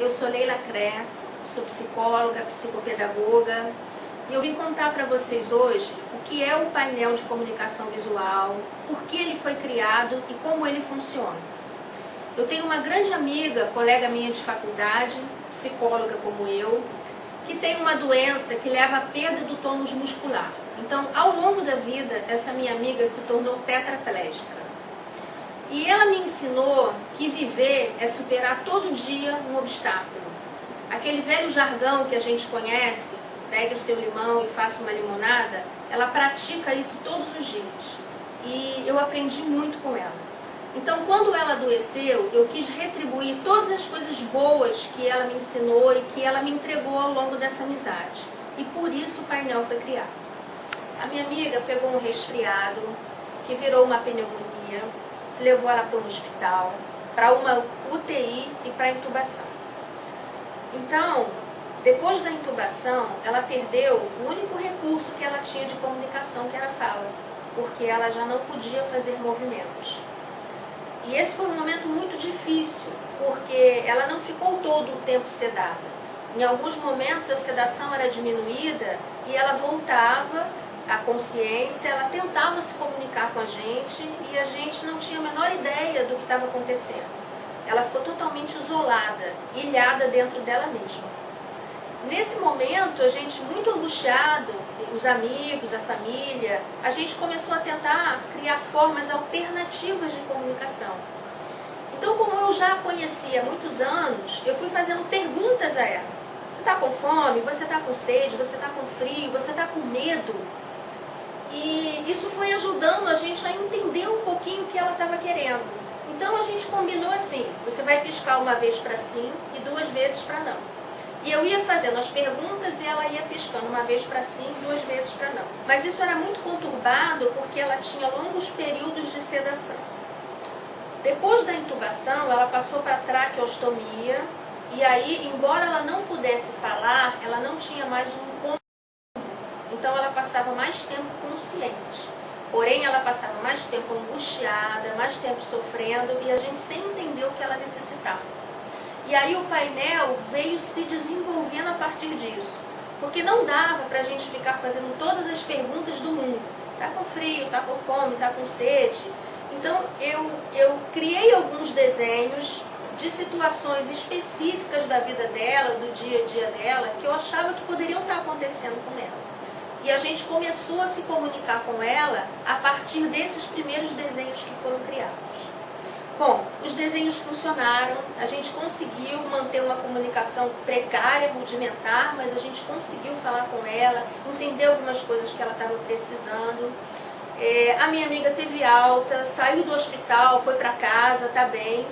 Eu sou Leila Kress, sou psicóloga, psicopedagoga e eu vim contar para vocês hoje o que é o painel de comunicação visual, por que ele foi criado e como ele funciona. Eu tenho uma grande amiga, colega minha de faculdade, psicóloga como eu, que tem uma doença que leva à perda do tônus muscular. Então, ao longo da vida, essa minha amiga se tornou tetraplégica. E ela me ensinou que viver é superar todo dia um obstáculo. Aquele velho jargão que a gente conhece, pegue o seu limão e faça uma limonada, ela pratica isso todos os dias. E eu aprendi muito com ela. Então, quando ela adoeceu, eu quis retribuir todas as coisas boas que ela me ensinou e que ela me entregou ao longo dessa amizade. E por isso o painel foi criado. A minha amiga pegou um resfriado, que virou uma pneumonia, levou ela para um hospital, para uma UTI e para intubação. Então, depois da intubação, ela perdeu o único recurso que ela tinha de comunicação, que era a fala, porque ela já não podia fazer movimentos. E esse foi um momento muito difícil, porque ela não ficou todo o tempo sedada. Em alguns momentos a sedação era diminuída e ela voltava à consciência, ela tentava se comunicar com a gente e a gente não tinha a menor ideia do que estava acontecendo. Ela ficou totalmente isolada, ilhada dentro dela mesma. Nesse momento, a gente muito angustiado, os amigos, a família, a gente começou a tentar criar formas alternativas de comunicação. Então, como eu já a conhecia há muitos anos, eu fui fazendo perguntas a ela. Você está com fome? Você está com sede? Você está com frio? Você está com medo? E isso foi ajudando a gente a entender um pouquinho o que ela estava querendo. Então, a gente combinou assim, você vai piscar uma vez para sim e 2 vezes para não. E eu ia fazendo as perguntas e ela ia piscando uma vez para sim e 2 vezes para não. Mas isso era muito conturbado porque ela tinha longos períodos de sedação. Depois da intubação, ela passou para traqueostomia e aí, embora ela não pudesse falar, ela não tinha mais um comando. Então ela passava mais tempo consciente. Porém, ela passava mais tempo angustiada, mais tempo sofrendo e a gente sem entender o que ela necessitava. E aí o painel veio se desenvolvendo a partir disso. Porque não dava para a gente ficar fazendo todas as perguntas do mundo. Tá com frio, tá com fome, tá com sede. Então eu criei alguns desenhos de situações específicas da vida dela, do dia a dia dela, que eu achava que poderiam estar acontecendo com ela. E a gente começou a se comunicar com ela a partir desses primeiros desenhos que foram criados. Bom, os desenhos funcionaram, a gente conseguiu manter uma comunicação precária, rudimentar, mas a gente conseguiu falar com ela, entender algumas coisas que ela estava precisando. A minha amiga teve alta, saiu do hospital, foi para casa, está bem.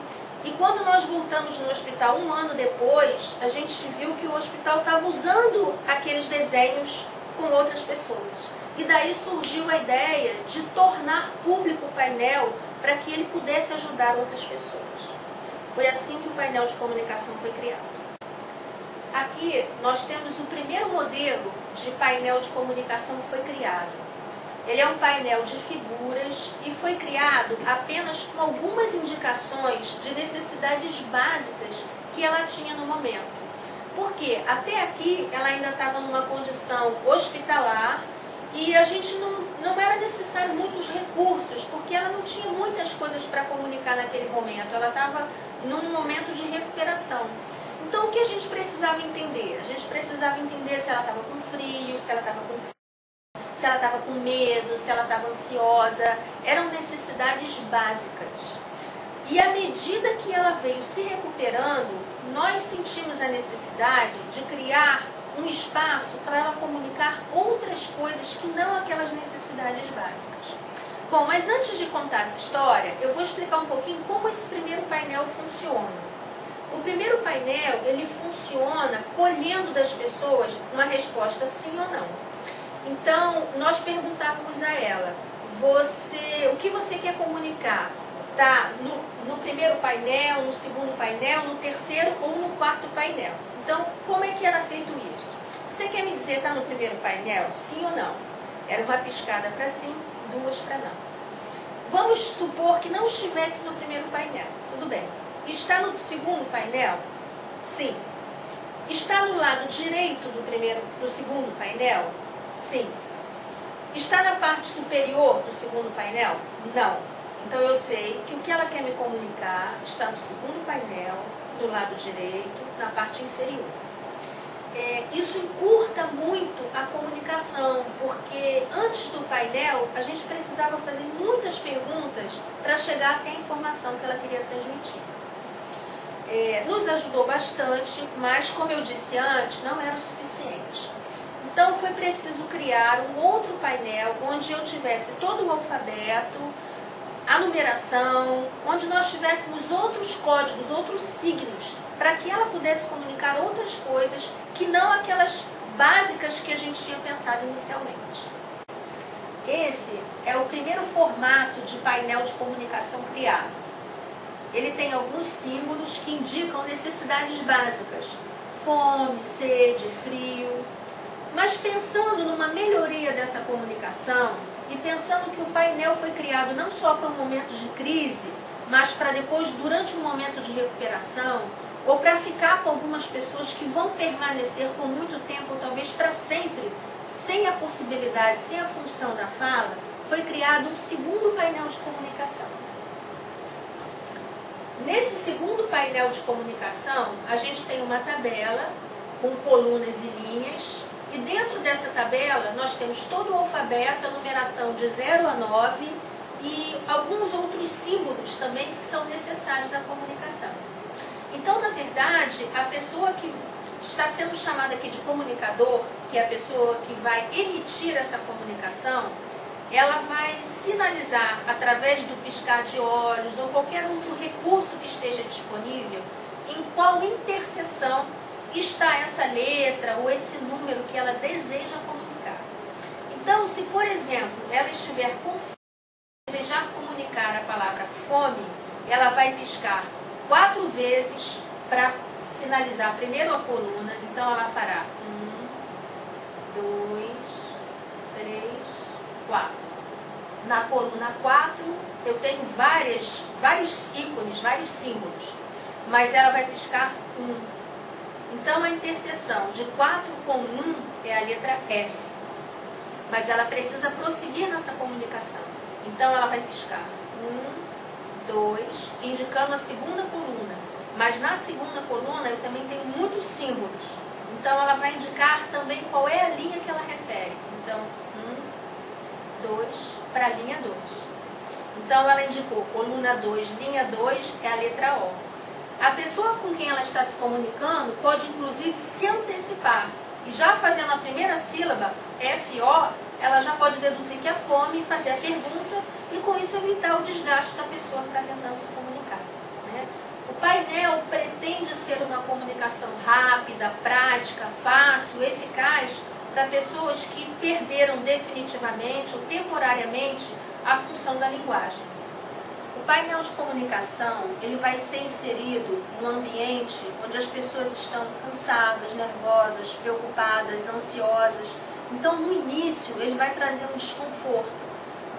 E quando nós voltamos no hospital 1 ano depois, a gente viu que o hospital estava usando aqueles desenhos com outras pessoas. E daí surgiu a ideia de tornar público o painel para que ele pudesse ajudar outras pessoas. Foi assim que o painel de comunicação foi criado. Aqui nós temos o primeiro modelo de painel de comunicação que foi criado. Ele é um painel de figuras e foi criado apenas com algumas indicações de necessidades básicas que ela tinha no momento. Porque até aqui ela ainda estava numa condição hospitalar e a gente não era necessário muitos recursos, porque ela não tinha muitas coisas para comunicar naquele momento. Ela estava num momento de recuperação. Então o que a gente precisava entender? A gente precisava entender se ela estava com frio, se ela estava com fome, se ela estava com medo, se ela estava ansiosa. Eram necessidades básicas. E à medida que ela veio se recuperando, nós sentimos a necessidade de criar um espaço para ela comunicar outras coisas que não aquelas necessidades básicas. Bom, mas antes de contar essa história, eu vou explicar um pouquinho como esse primeiro painel funciona. O primeiro painel, ele funciona colhendo das pessoas uma resposta sim ou não. Então, nós perguntávamos a ela, o que você quer comunicar? Tá no primeiro painel, no segundo painel, no terceiro ou no quarto painel. Então, como é que era feito isso? Você quer me dizer, está no primeiro painel, sim ou não? Era uma piscada para sim, 2 para não. Vamos supor que não estivesse no primeiro painel, tudo bem. Está no segundo painel? Sim. Está no lado direito do segundo painel? Sim. Está na parte superior do segundo painel? Não. Então eu sei que o que ela quer me comunicar está no segundo painel, do lado direito, na parte inferior. Isso encurta muito a comunicação, porque antes do painel a gente precisava fazer muitas perguntas para chegar até a informação que ela queria transmitir. Nos ajudou bastante, mas como eu disse antes, não era o suficiente. Então foi preciso criar um outro painel onde eu tivesse todo o alfabeto, a numeração, onde nós tivéssemos outros códigos, outros signos, para que ela pudesse comunicar outras coisas que não aquelas básicas que a gente tinha pensado inicialmente. Esse é o primeiro formato de painel de comunicação criado. Ele tem alguns símbolos que indicam necessidades básicas: fome, sede, frio. Mas pensando numa melhoria dessa comunicação e pensando que o painel foi criado não só para um momento de crise, mas para depois, durante um momento de recuperação, ou para ficar com algumas pessoas que vão permanecer por muito tempo, ou talvez para sempre, sem a possibilidade, sem a função da fala, foi criado um segundo painel de comunicação. Nesse segundo painel de comunicação, a gente tem uma tabela com colunas e linhas, e dentro dessa tabela nós temos todo o alfabeto, a numeração de 0 a 9 e alguns outros símbolos também que são necessários à comunicação. Então, na verdade, a pessoa que está sendo chamada aqui de comunicador, que é a pessoa que vai emitir essa comunicação, ela vai sinalizar através do piscar de olhos ou qualquer outro recurso que esteja disponível em qual interseção está essa letra ou esse número que ela deseja comunicar. Então, se por exemplo ela estiver com fome, desejar comunicar a palavra fome, ela vai piscar 4 vezes para sinalizar primeiro a coluna. Então ela fará 1, 2, 3, 4. Na coluna 4 eu tenho vários ícones, vários símbolos, mas ela vai piscar 1. Então a interseção de 4 com 1 é a letra F, mas ela precisa prosseguir nessa comunicação. Então ela vai piscar 1, 2, indicando a segunda coluna, mas na segunda coluna eu também tenho muitos símbolos, então ela vai indicar também qual é a linha que ela refere. Então 1, 2, para a linha 2. Então ela indicou coluna 2, linha 2 é a letra O. A pessoa com quem ela está se comunicando pode inclusive se antecipar e já fazendo a primeira sílaba, F-O, ela já pode deduzir que é fome e fazer a pergunta e com isso evitar o desgaste da pessoa que está tentando se comunicar, né? O painel pretende ser uma comunicação rápida, prática, fácil, eficaz para pessoas que perderam definitivamente ou temporariamente a função da linguagem. O painel de comunicação ele vai ser inserido num ambiente onde as pessoas estão cansadas, nervosas, preocupadas, ansiosas. Então, no início, ele vai trazer um desconforto,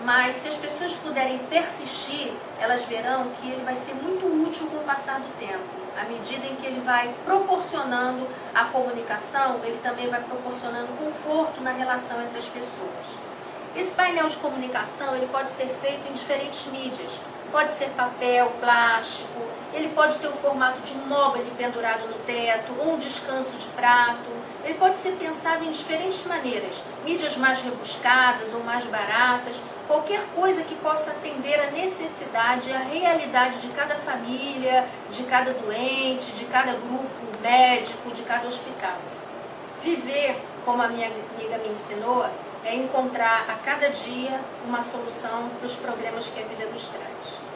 mas se as pessoas puderem persistir, elas verão que ele vai ser muito útil com o passar do tempo. À medida em que ele vai proporcionando a comunicação, ele também vai proporcionando conforto na relação entre as pessoas. Esse painel de comunicação ele pode ser feito em diferentes mídias. Pode ser papel, plástico, ele pode ter o formato de um móvel pendurado no teto, ou um descanso de prato. Ele pode ser pensado em diferentes maneiras, mídias mais rebuscadas ou mais baratas, qualquer coisa que possa atender a necessidade, a realidade de cada família, de cada doente, de cada grupo médico, de cada hospital. Viver, como a minha amiga me ensinou, é encontrar a cada dia uma solução para os problemas que a vida nos traz.